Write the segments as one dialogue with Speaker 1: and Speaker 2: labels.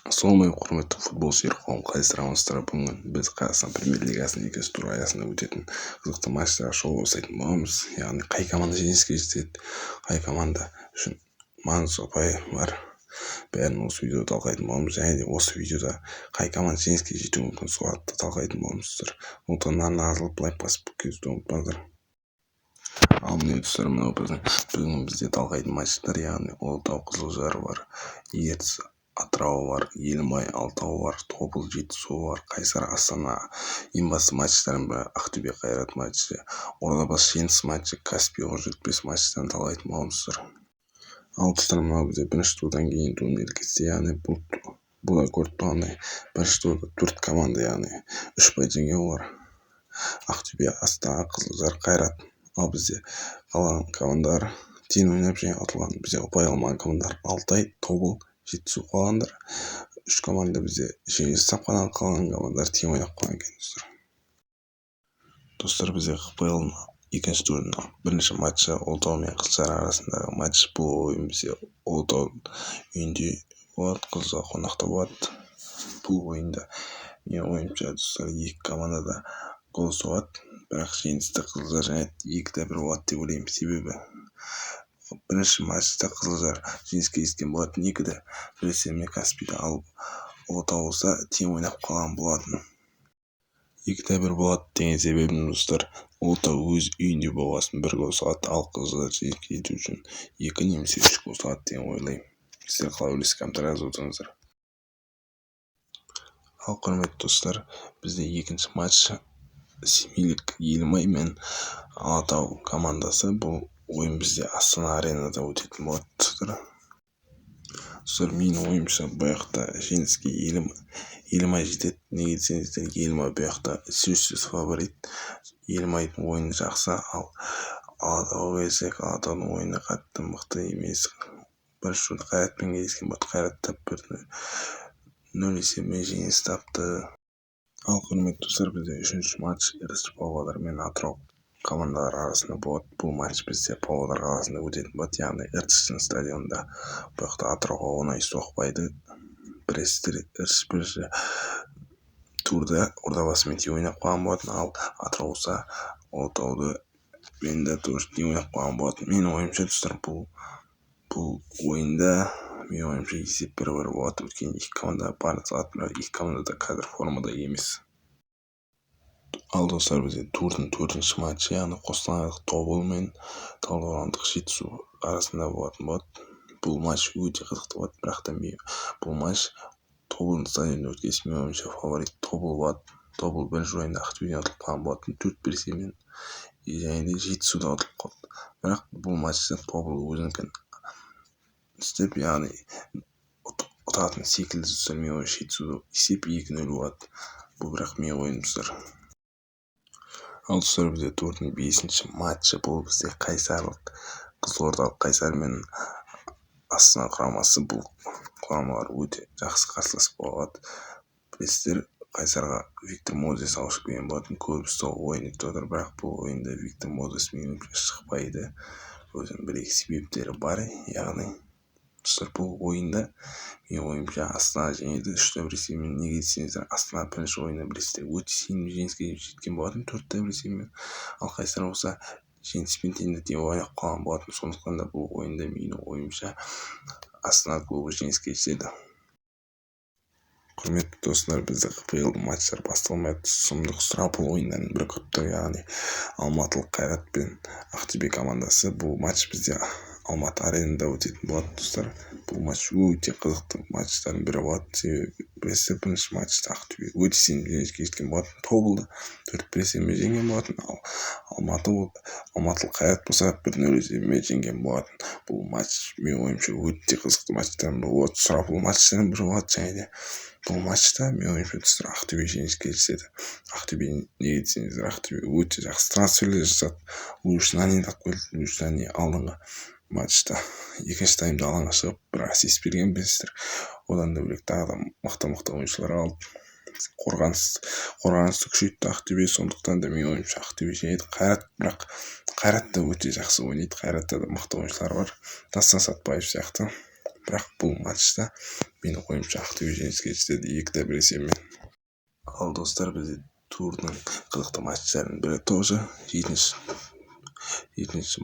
Speaker 1: Ассалаумағалейкум құрметті футбол сүйер қауым, қалайсыздар? Бүгін біз Қазақстан премьер-лигасының екінші тур аясында өтетін қызықты матчтарға шолу жасайтын боламыз. Яғни қай команда жеңіске жетеді, қай команда үшін маңызды ұпай бар, бәрін осы видеода талқылайтын боламыз. Және де осы видеода қай команда жеңіске жетуі мүмкін, соларды да талқылайтын боламыздар. Сондықтан арна жазылып лайк басып кетуді ұмытпаңыздар. Ал міне достар, мынау бүгін бізде талқылайтын матчтар, яғни Ұлытау Қызылжар бар, Ертіс Атырау бар, Елімай Алтау бар, Тобыл Жетісу бар, Қайсар Астана. Ең басты матчтардың бірі Ақтөбе Қайрат матчы, Ордабасы Жеңіс матчы, Каспий Оқжетпес матчтарын талқылайтын боламыздар. Ал достар, мынау бізде бірінші турдан кейін турнир кетсе, яғни бұл көріп тұрғандай бірінші турда 4 команда, яғни 3 ұпай жеңген олар Ақтөбе, Астана, Қызылжар, Қайрат. Ал бізде қалған командалар тең ойнап және ұтылған. Бізде ұпай алмаған командар Алтай, Тобыл, Жетісу қалғандар. 3 команда бізде жеңіліс тапқан, қалған командар тең ойнап қалған екен достар. Бізде ХПЛ екінші турының бірінші матчы Ұлытау мен Қызылжар арасындағы матч. Бұл ойын бізде Ұлытау үйінде болады, Қызылжар қонақта болады. Бұл ойында менің ойымша достар, екі команда да гол соғады, бірақ жеңісті Қызылжар және 2-1 болады деп ойлаймын. Себебі бірінші матчта Қызылжар жеңіске жеткен болатын, 2-1 есебімен Каспийді алып, Ұлытау болса тең ойнап қалған болатын. 2-1 болады деген себебім достар, Ұлытау өз үйінде болғасын 1 гол соғады, ал Қызылжар жеңіске жету үшін 2 немесе 3 гол соғады деген ойлаймын. Сіздер қалай ойлайсыздар, комментария жазып отырыңыздар. Ал құрметті достар, бізде екінші матч Семейлік Елімай мен Алатау командасы. Бұл ойын бізде Астана аренада өтетін болады достар. Менің ойымша бұл жақта жеңіске Елімай жетеді. Неге десеңіздер, Елімай бұл жақта сөзсіз фаворит. Елімайдың ойыны жақсы, ал Алатауға келсек, Алатаудың ойыны қатты мықты емес. Бірінші турда Қайратпен кездескен болды, Қайратта 1-0 есебімен жеңіліс тапты. Ал құрметті достар, бізде үшінші матч Ертіс Павлодар мен Атырау командалар арасында болады. Бұл матч бізде Павлодар қаласында өтетін болады, яғни Ертістің стадионында. Бұл жақта Атырауға оңай соқпайды. Бірінші турда Ордабасымен тең ойнап қалған болатын, ал Атырау болса Ұлытауды мен де тоже тең ойнап қалған болатын. Менің ойымша достар, бұл ойында есеп 1-1 болады. Өйткені екі команда бар салады, бірақ екі команда да қазір формада емес. Ал достар, бізде турдың 4-ші матчы, яғни қостанайлық Тобыл мен талдықорғандық Жетісу арасында болатын болады. Бұл матч өте қызықты болады, бірақ та бұл матч Тобылдың стадионында өткесін, менің ойымша фаворит Тобыл болады. Тобыл бірінші ойында Ақтөбеден ұтылып қалған болатын 4-1 есебімен, және де Жетісуда ұтылып қалды. Бірақ бұл матчта Тобыл өзінікін істеп, яғни ұтатын секілді достар. Менің ойымша Жетісуда есеп 2-0 болады. Бұл бірақ менің ойым достар. Ал достар, бізде турдың 5-ші матчы, бұл бізде Қызылордалық Қайсар мен Астана құрамасы. Бұл құрамалар өте жақсы қарсылас болады. Білесіздер, Қайсарға Виктор Мозес ауысып келген болатын, көбісі сол ойын өтіп отыр, бірақ бұл ойында Виктор Мозес менің шықпайды. Өзінің бір-екі себептері бар, яғни достар, бұл ойында менің ойымша Астана жеңеді 3-1 есебімен. Неге десеңіздер, Астана бірінші ойында білесіздер өте сенімді жеңіске жеткен болатын 4-1 есебімен, ал Қайсар болса жеңіспен тең ойнап қалған болатын. Сондықтан да бұл ойында менің ойымша Астана клубы жеңіске жетеді. Құрметті достар, бізде ХПЛ матчтар басталмайды. Сұмдық сұрапыл ойындардың бірі күтіп тұр, яғни алматылық Қайрат пен Ақтөбе командасы. Бұл матч бізде Алматы аренада өтетін болады достар. Бұл матч өте қызықты матчтардың бірі болады. Себебі білесіздер, бірінші матчта Ақтөбе өте сенімді жеңіске жеткен болатын, Тобылды 4-1 есебімен жеңген болатын, ал алматылық Қайрат болса 1-0 есебімен жеңген болатын. Бұл матч менің ойымша өте қызықты матчтардың бірі болады, сұрапыл матчтардың бірі болады. Және де бұл матчта менің ойымша достар Ақтөбе жеңіске жетеді. Ақтөбе, неге десеңіздер, Ақтөбе өте жақсы трансферлер жасады. Лушнани алдыңғы матчта екінші таймда алаңға шығып бір ассист берген, білесіздер. Одан да бөлек тағы да мықты ойыншылар алып қорғанысты күшейтті Ақтөбе. Сондықтан да менің ойымша Ақтөбе жеңеді. Бірақ Қайрат та өте жақсы ойнайды. Қайратта да мықты ойыншылар бар, Дастан Сатпаев сияқты. бірақ бұл матчта менің ойымша Ақтөбе жеңіске жетеді 2-1 есебімен. Ал достар, бізде турдың қызықты матчтарының бірі тоже жетінші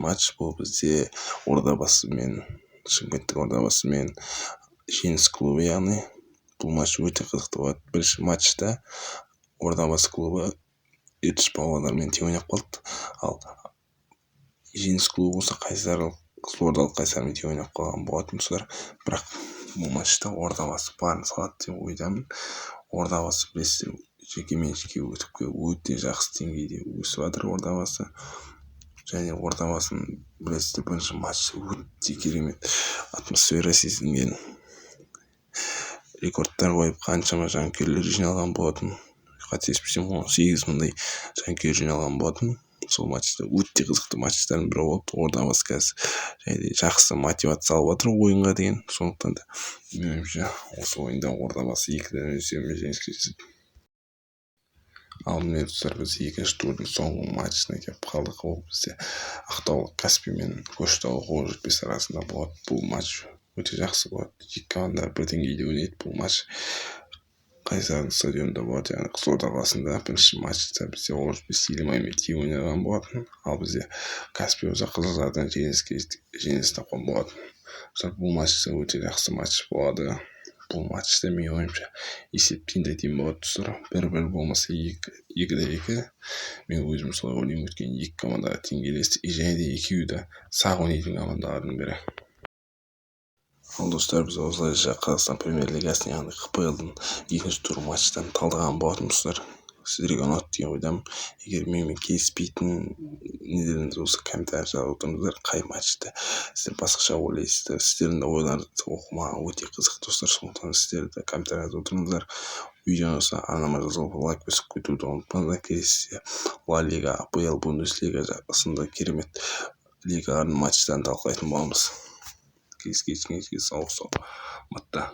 Speaker 1: матч. Бұл бізде Ордабасы мен Шымкенттік Ордабасы мен Жеңіс клубы, яғни бұл матч өте қызықты болады. Бірінші матчта Ордабасы клубы Ертіс Павлодармен тең ойнап қалды, ал Жеңіс клубы болса Қызылордалық Қайсармен тең ойнап қалған болатын достар. Бірақ бұл матчта Ордабасы барын салады деп ойдамын. Ордабасы білесіздер, жекеменшікке өте жақсы деңгейде өсіп жатыр Ордабасы. Және Ордабасының білесіздер, бірінші матчта өте керемет атмосфера сезілген, рекордтар қойып қаншама жанкүйерлер жиналған болатын. Қателеспесем 18 мыңдай жанкүйер жиналған болатын. Сол матчта өте қызықты матчтардың бірі болды. Ордабасы қазір және жақсы мотивация алып жатыр ойынға деген. Сондықтан да меніңше осы ойында Ордабасы 2-1 есебімен жеңіске жетеді. Ал міне достар, біз екінші турдың соңғы матчына келіп қалдық. Ол бізде Ақтаулық Каспий мен Көкшетаулық Оқжетпес арасында болады. Бұл матч өте жақсы болады. Екі команда бір деңгейде ойнайды. Бұл матч Қайсардың стадионында болады, яғни Қызылорда қаласында. Бірінші матчта бізде Оқжетпес Елімаймен тең ойнаған болатын. Ал бізде Каспий болса Қызылордадан жеңіс тапқан болатын. Бұл матчта өте жақсы матч болады. Бұл матчта менің ойымша есеп тең болады достар. 1-1 болмаса 2-2. Мен өзім солай ойлаймын, өйткені екі командаға тең келесі, және де екеуі де сақ ойнайтын командалардың бірі. Ал достар, біз осылайша Қазақстан Премьер-лигасының, яғни КПЛ-дың екінші тур матчтарын талдаған болатын достар. Сіздерге ұнады деген ойдамын. Егер менімен келіспейтін нелеріңіз болса, комментарий жазып отырыңыздар. Қай матчты сіздер басқаша ойлайсыздар? Сіздердің де ойларыңызды оқымаған өте қызықты достар. Сондықтан сіздер де комментарий жазып отырыңыздар. Видеоны болса арнама жазылып лайк басып кетуді ұмытпаңыздар. Келесі Ла Лига, АПЛ, Бундеслига сынды керемет лигалардың матчтарын талқылайтын боламыз. Кездескенше сау-саламатта.